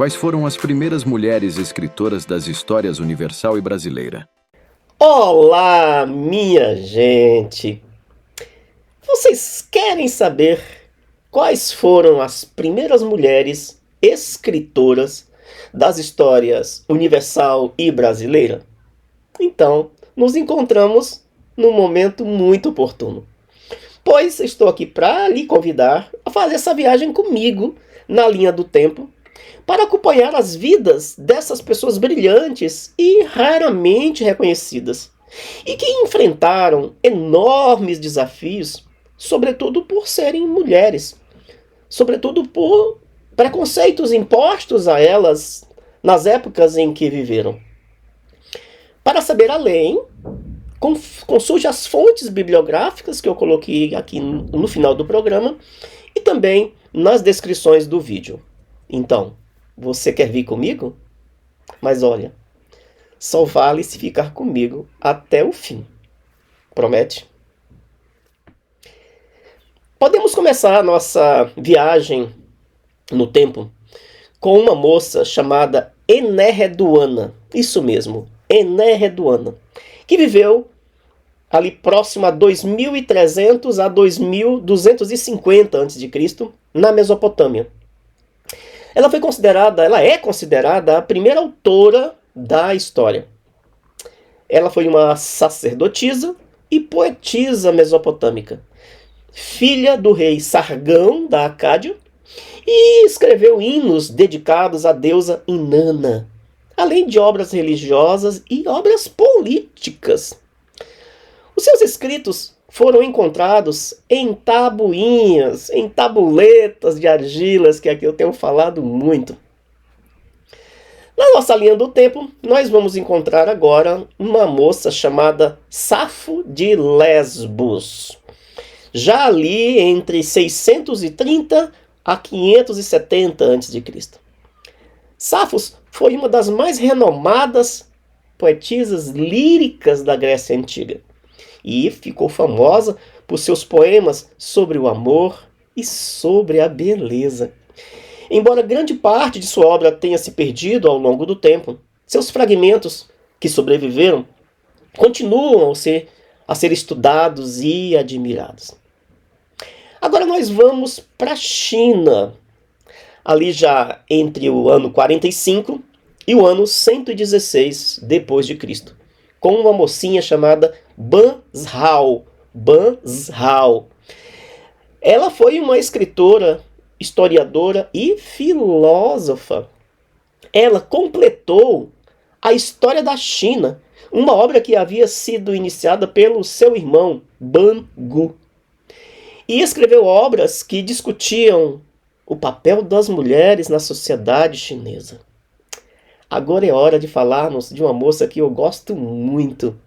Quais foram as primeiras mulheres escritoras das histórias universal e brasileira? Olá, minha gente! Vocês querem saber quais foram as primeiras mulheres escritoras das histórias universal e brasileira? Então, nos encontramos num momento muito oportuno, pois estou aqui para lhe convidar a fazer essa viagem comigo na linha do tempo para acompanhar as vidas dessas pessoas brilhantes e raramente reconhecidas, e que enfrentaram enormes desafios, sobretudo por serem mulheres, sobretudo por preconceitos impostos a elas nas épocas em que viveram. Para saber além, consulte as fontes bibliográficas que eu coloquei aqui no final do programa e também nas descrições do vídeo. Então, você quer vir comigo? Mas olha, só vale se ficar comigo até o fim. Promete? Podemos começar a nossa viagem no tempo com uma moça chamada Enarreduana. Isso mesmo, Enarreduana, que viveu ali próximo a 2300 a 2250 a.C., na Mesopotâmia. Ela é considerada a primeira autora da história. Ela foi uma sacerdotisa e poetisa mesopotâmica, filha do rei Sargão da Acádia, e escreveu hinos dedicados à deusa Inanna, além de obras religiosas e obras políticas. Os seus escritos foram encontrados em tabuinhas, em tabuletas de argilas, que aqui eu tenho falado muito. Na nossa linha do tempo, nós vamos encontrar agora uma moça chamada Safo de Lesbos, já ali entre 630 a 570 a.C. Safo foi uma das mais renomadas poetisas líricas da Grécia Antiga e ficou famosa por seus poemas sobre o amor e sobre a beleza. Embora grande parte de sua obra tenha se perdido ao longo do tempo, seus fragmentos que sobreviveram continuam a ser estudados e admirados. Agora nós vamos para a China, ali já entre o ano 45 e o ano 116 depois de Cristo, com uma mocinha chamada Ban Zhao. Ela foi uma escritora, historiadora e filósofa. Ela completou a história da China, uma obra que havia sido iniciada pelo seu irmão Ban Gu. E escreveu obras que discutiam o papel das mulheres na sociedade chinesa. Agora é hora de falarmos de uma moça que eu gosto muito,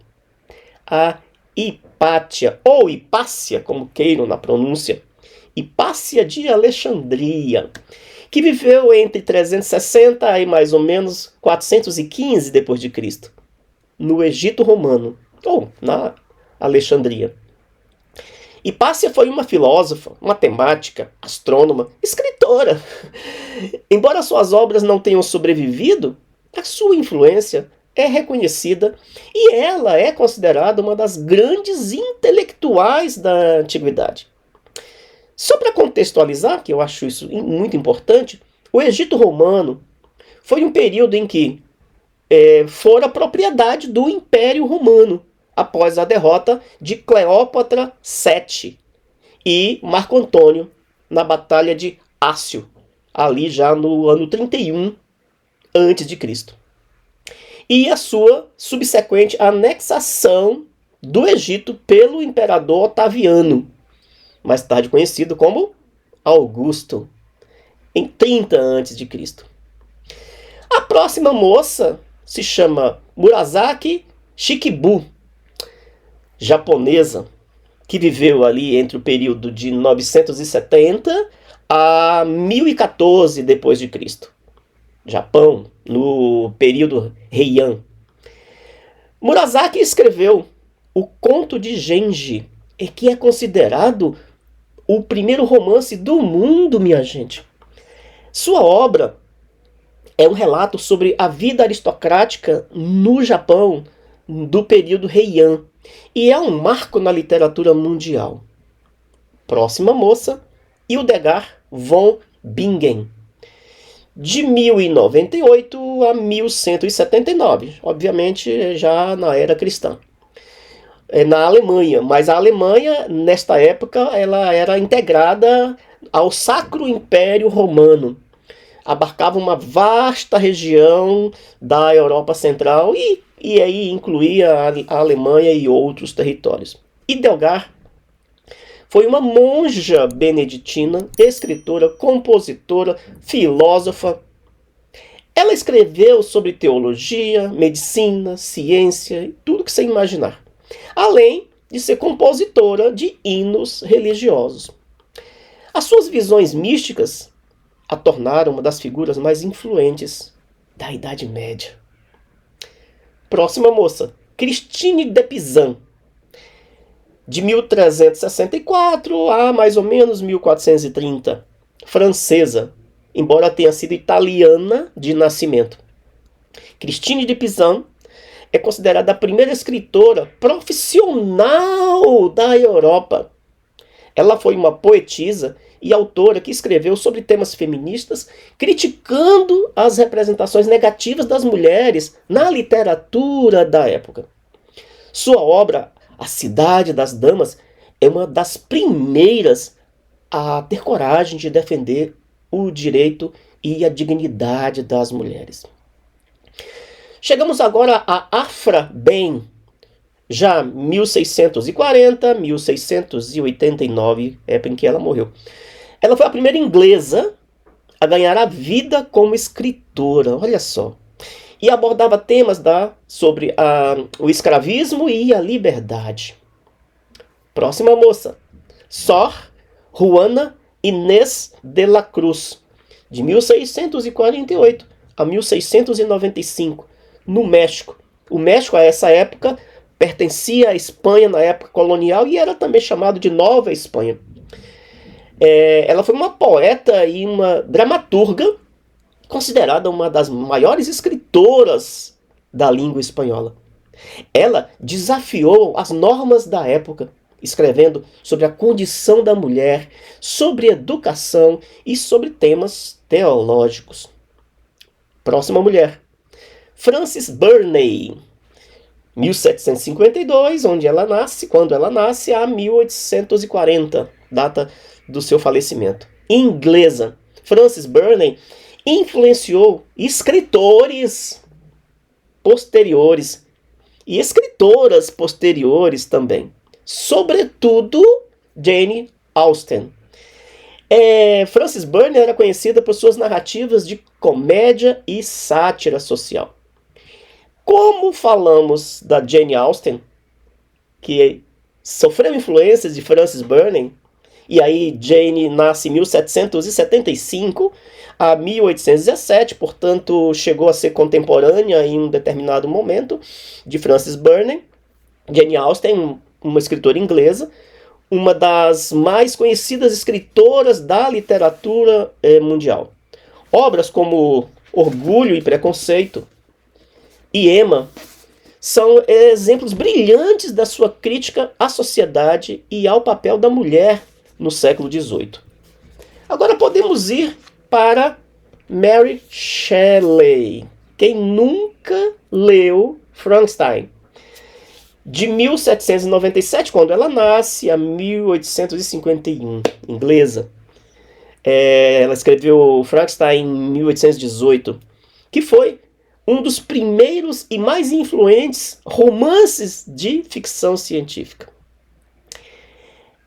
a Hipátia, ou Hipácia, como queiram na pronúncia, Hipácia de Alexandria, que viveu entre 360 e mais ou menos 415 depois de Cristo, no Egito Romano, ou na Alexandria. Hipácia foi uma filósofa, matemática, astrônoma, escritora. Embora suas obras não tenham sobrevivido, a sua influência é reconhecida e ela é considerada uma das grandes intelectuais da antiguidade. Só para contextualizar, que eu acho isso muito importante, o Egito Romano foi um período em que fora propriedade do Império Romano, após a derrota de Cleópatra VII e Marco Antônio na Batalha de Ácio, ali já no ano 31 a.C. E a sua subsequente anexação do Egito pelo imperador Otaviano, mais tarde conhecido como Augusto, em 30 a.C. A próxima moça se chama Murasaki Shikibu, japonesa, que viveu ali entre o período de 970 a 1014 depois de Cristo. Japão, no período Heian. Murasaki escreveu o Conto de Genji, que é considerado o primeiro romance do mundo, minha gente. Sua obra é um relato sobre a vida aristocrática no Japão do período Heian e é um marco na literatura mundial. Próxima moça, Hildegard von Bingen, de 1098 a 1179, obviamente já na era cristã. Na Alemanha, mas a Alemanha, nesta época, ela era integrada ao Sacro Império Romano. Abarcava uma vasta região da Europa Central e aí incluía a Alemanha e outros territórios. Hildegard foi uma monja beneditina, escritora, compositora, filósofa. Ela escreveu sobre teologia, medicina, ciência e tudo que você imaginar, além de ser compositora de hinos religiosos. As suas visões místicas a tornaram uma das figuras mais influentes da Idade Média. Próxima moça, Christine de Pizan, de 1364 a mais ou menos 1430, francesa, embora tenha sido italiana de nascimento. Christine de Pizan é considerada a primeira escritora profissional da Europa. Ela foi uma poetisa e autora que escreveu sobre temas feministas, criticando as representações negativas das mulheres na literatura da época. Sua obra, A Cidade das Damas, é uma das primeiras a ter coragem de defender o direito e a dignidade das mulheres. Chegamos agora a Afra Ben, já 1640, 1689, época em que ela morreu. Ela foi a primeira inglesa a ganhar a vida como escritora, olha só. E abordava temas sobre o escravismo e a liberdade. Próxima moça, Sor Juana Inés de la Cruz, de 1648 a 1695, no México. O México, a essa época, pertencia à Espanha na época colonial e era também chamado de Nova Espanha. Ela foi uma poeta e uma dramaturga, considerada uma das maiores escritoras da língua espanhola. Ela desafiou as normas da época, escrevendo sobre a condição da mulher, sobre educação e sobre temas teológicos. Próxima mulher, Frances Burney, 1752, quando ela nasce, a 1840, data do seu falecimento. Inglesa, Frances Burney influenciou escritores posteriores e escritoras posteriores também, sobretudo Jane Austen. Frances Burney era conhecida por suas narrativas de comédia e sátira social. Como falamos da Jane Austen, que sofreu influências de Frances Burney, e aí Jane nasce em 1775 a 1817, portanto chegou a ser contemporânea em um determinado momento de Frances Burney. Jane Austen, uma escritora inglesa, uma das mais conhecidas escritoras da literatura mundial. Obras como Orgulho e Preconceito e Emma são exemplos brilhantes da sua crítica à sociedade e ao papel da mulher no século XVIII. Agora podemos ir para Mary Shelley. Quem nunca leu Frankenstein? De 1797, quando ela nasce, a 1851, inglesa. Ela escreveu Frankenstein em 1818, que foi um dos primeiros e mais influentes romances de ficção científica.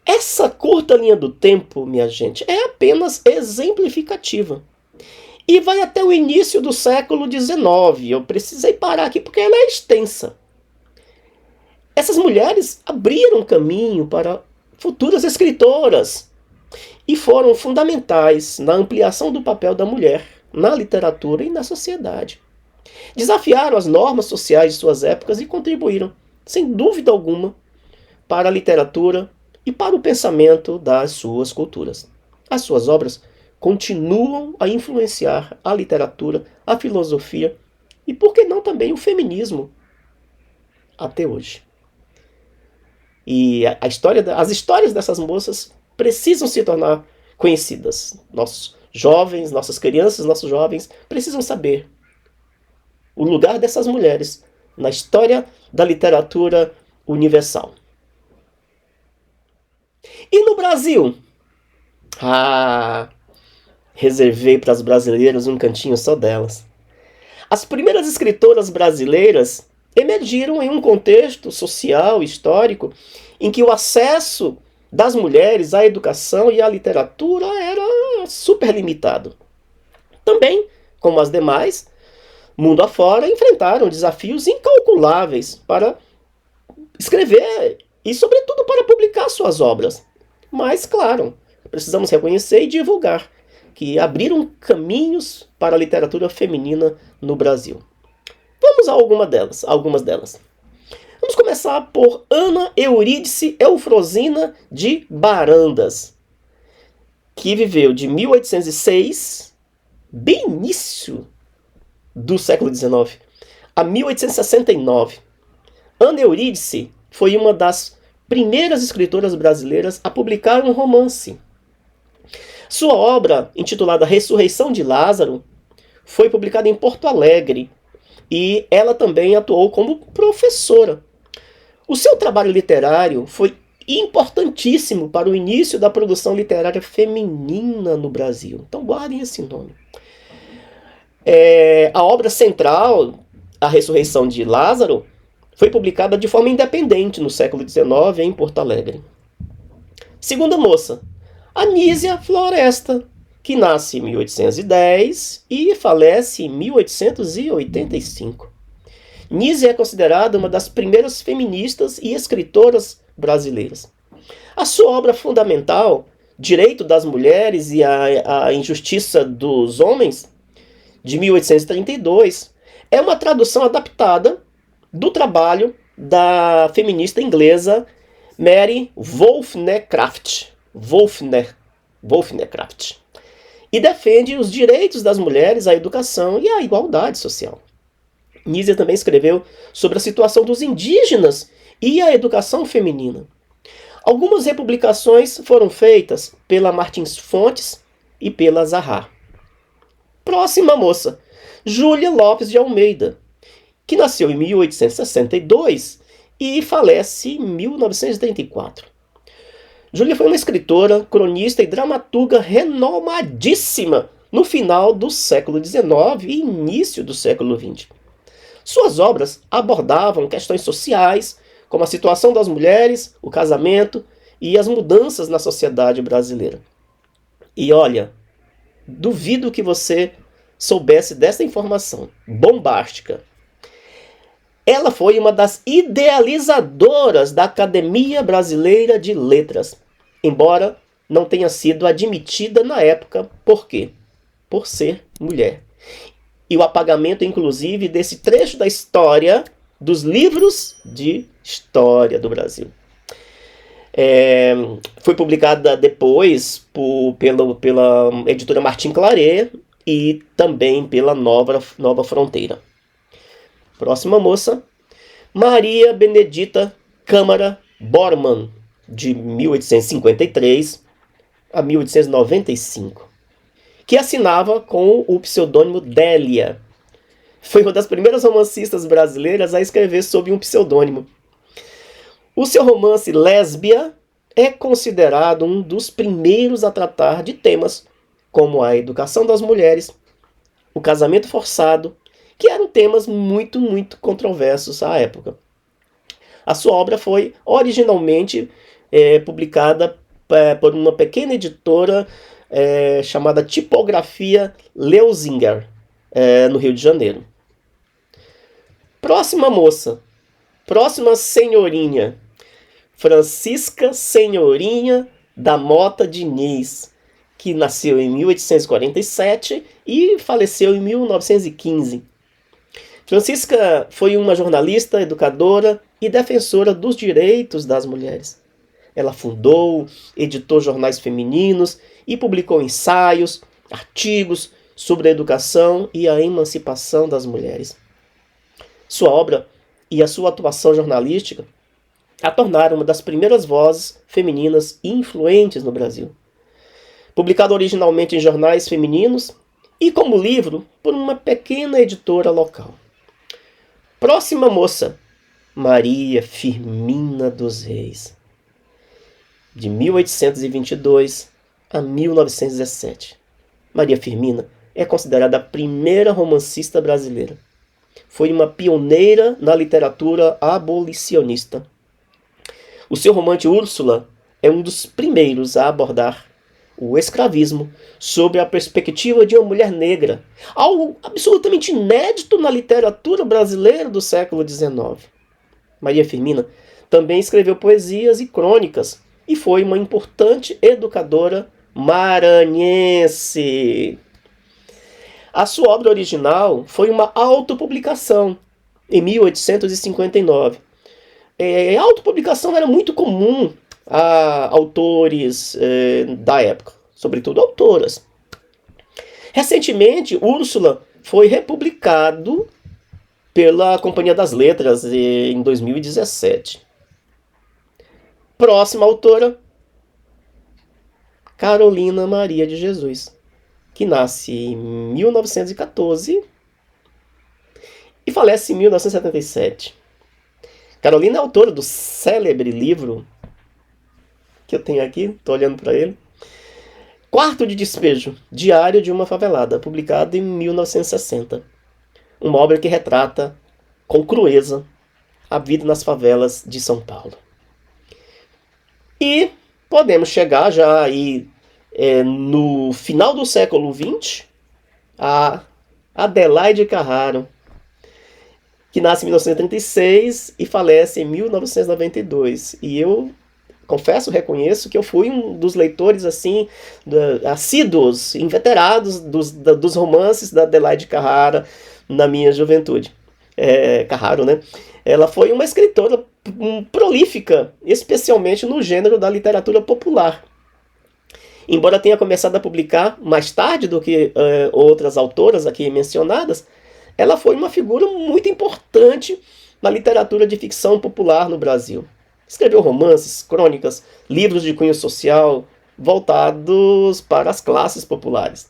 Essa curta linha do tempo, minha gente, é apenas exemplificativa. E vai até o início do século XIX. Eu precisei parar aqui porque ela é extensa. Essas mulheres abriram caminho para futuras escritoras e foram fundamentais na ampliação do papel da mulher na literatura e na sociedade. Desafiaram as normas sociais de suas épocas e contribuíram, sem dúvida alguma, para a literatura e para o pensamento das suas culturas. As suas obras continuam a influenciar a literatura, a filosofia e, por que não, também o feminismo até hoje. E as histórias dessas moças precisam se tornar conhecidas. Nossos jovens, nossas crianças, nossos jovens precisam saber o lugar dessas mulheres na história da literatura universal. E no Brasil? Reservei para as brasileiras um cantinho só delas. As primeiras escritoras brasileiras emergiram em um contexto social, histórico, em que o acesso das mulheres à educação e à literatura era super limitado. Também, como as demais, mundo afora, enfrentaram desafios incalculáveis para escrever e, sobretudo, para publicar suas obras. Mas, claro, precisamos reconhecer e divulgar que abriram caminhos para a literatura feminina no Brasil. Vamos a algumas delas. Vamos começar por Ana Eurídice Eufrosina de Barandas, que viveu de 1806, bem início do século XIX, a 1869. Ana Eurídice foi uma das primeiras escritoras brasileiras a publicar um romance. Sua obra, intitulada Ressurreição de Lázaro, foi publicada em Porto Alegre e ela também atuou como professora. O seu trabalho literário foi importantíssimo para o início da produção literária feminina no Brasil. Então guardem esse nome. A obra central, A Ressurreição de Lázaro, foi publicada de forma independente no século XIX em Porto Alegre. Segunda moça, Anísia Floresta, que nasce em 1810 e falece em 1885. Nísia é considerada uma das primeiras feministas e escritoras brasileiras. A sua obra fundamental, Direito das Mulheres e a Injustiça dos Homens, de 1832, é uma tradução adaptada do trabalho da feminista inglesa Mary Wollstonecraft, e defende os direitos das mulheres à educação e à igualdade social. Nísia também escreveu sobre a situação dos indígenas e a educação feminina. Algumas republicações foram feitas pela Martins Fontes e pela Zahar. Próxima moça, Júlia Lopes de Almeida, que nasceu em 1862 e falece em 1934. Júlia foi uma escritora, cronista e dramaturga renomadíssima no final do século XIX e início do século XX. Suas obras abordavam questões sociais, como a situação das mulheres, o casamento e as mudanças na sociedade brasileira. E olha, duvido que você soubesse dessa informação bombástica. Ela foi uma das idealizadoras da Academia Brasileira de Letras, embora não tenha sido admitida na época. Por quê? Por ser mulher. E o apagamento, inclusive, desse trecho da história dos livros de história do Brasil. Foi publicada depois pela editora Martin Claret e também pela Nova Fronteira. Próxima moça, Maria Benedita Câmara Bormann, de 1853 a 1895, que assinava com o pseudônimo Délia. Foi uma das primeiras romancistas brasileiras a escrever sob um pseudônimo. O seu romance Lésbia é considerado um dos primeiros a tratar de temas como a educação das mulheres, o casamento forçado, que eram temas muito, muito controversos à época. A sua obra foi originalmente publicada por uma pequena editora chamada Tipografia Leuzinger, no Rio de Janeiro. Próxima moça, próxima senhorinha, Francisca Senhorinha da Mota Diniz, que nasceu em 1847 e faleceu em 1915. Francisca foi uma jornalista, educadora e defensora dos direitos das mulheres. Ela fundou, editou jornais femininos e publicou ensaios, artigos sobre a educação e a emancipação das mulheres. Sua obra e a sua atuação jornalística a tornaram uma das primeiras vozes femininas influentes no Brasil. Publicado originalmente em jornais femininos e como livro por uma pequena editora local. Próxima moça, Maria Firmina dos Reis, de 1822 a 1917. Maria Firmina é considerada a primeira romancista brasileira. Foi uma pioneira na literatura abolicionista. O seu romance Úrsula é um dos primeiros a abordar o escravismo sob a perspectiva de uma mulher negra, algo absolutamente inédito na literatura brasileira do século XIX. Maria Firmina também escreveu poesias e crônicas e foi uma importante educadora maranhense. A sua obra original foi uma autopublicação em 1859. A autopublicação era muito comum a autores da época, sobretudo autoras. Recentemente, Úrsula foi republicado pela Companhia das Letras em 2017. Próxima autora, Carolina Maria de Jesus, que nasce em 1914 e falece em 1977. Carolina é autora do célebre livro que eu tenho aqui, estou olhando para ele, Quarto de Despejo, Diário de uma Favelada, publicado em 1960. Uma obra que retrata com crueza a vida nas favelas de São Paulo. E podemos chegar já aí no final do século XX a Adelaide Carraro, que nasce em 1936 e falece em 1992. E eu confesso, reconheço que eu fui um dos leitores assim assíduos, inveterados dos romances da Adelaide Carraro na minha juventude. Carraro, né? Ela foi uma escritora prolífica, especialmente no gênero da literatura popular. Embora tenha começado a publicar mais tarde do que outras autoras aqui mencionadas, ela foi uma figura muito importante na literatura de ficção popular no Brasil. Escreveu romances, crônicas, livros de cunho social voltados para as classes populares.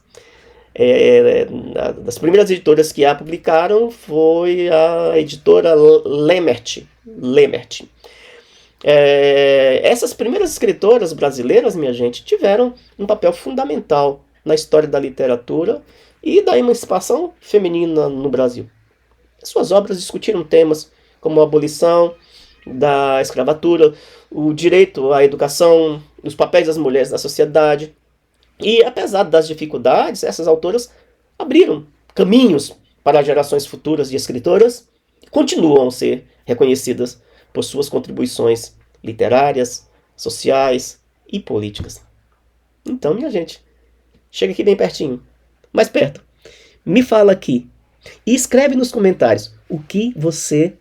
Das primeiras editoras que a publicaram foi a editora Lemert. Essas primeiras escritoras brasileiras, minha gente, tiveram um papel fundamental na história da literatura e da emancipação feminina no Brasil. Suas obras discutiram temas como a abolição da escravatura, o direito à educação, os papéis das mulheres na sociedade. E apesar das dificuldades, essas autoras abriram caminhos para gerações futuras de escritoras e continuam a ser reconhecidas por suas contribuições literárias, sociais e políticas. Então, minha gente, chega aqui bem pertinho, mais perto. Me fala aqui e escreve nos comentários o que você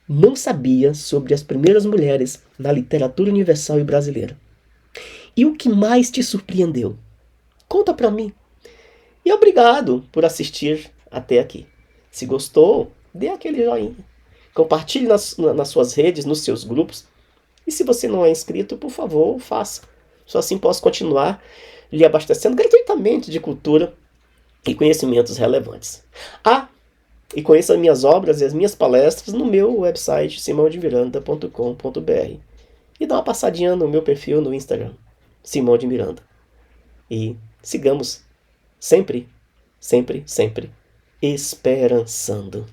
não sabia sobre as primeiras mulheres na literatura universal e brasileira. E o que mais te surpreendeu? Conta pra mim. E obrigado por assistir até aqui. Se gostou, dê aquele joinha. Compartilhe nas suas redes, nos seus grupos. E se você não é inscrito, por favor, faça. Só assim posso continuar lhe abastecendo gratuitamente de cultura e conhecimentos relevantes. E conheça as minhas obras e as minhas palestras no meu website simondemiranda.com.br. E dá uma passadinha no meu perfil no Instagram, Simão de Miranda. E sigamos sempre, sempre, sempre esperançando.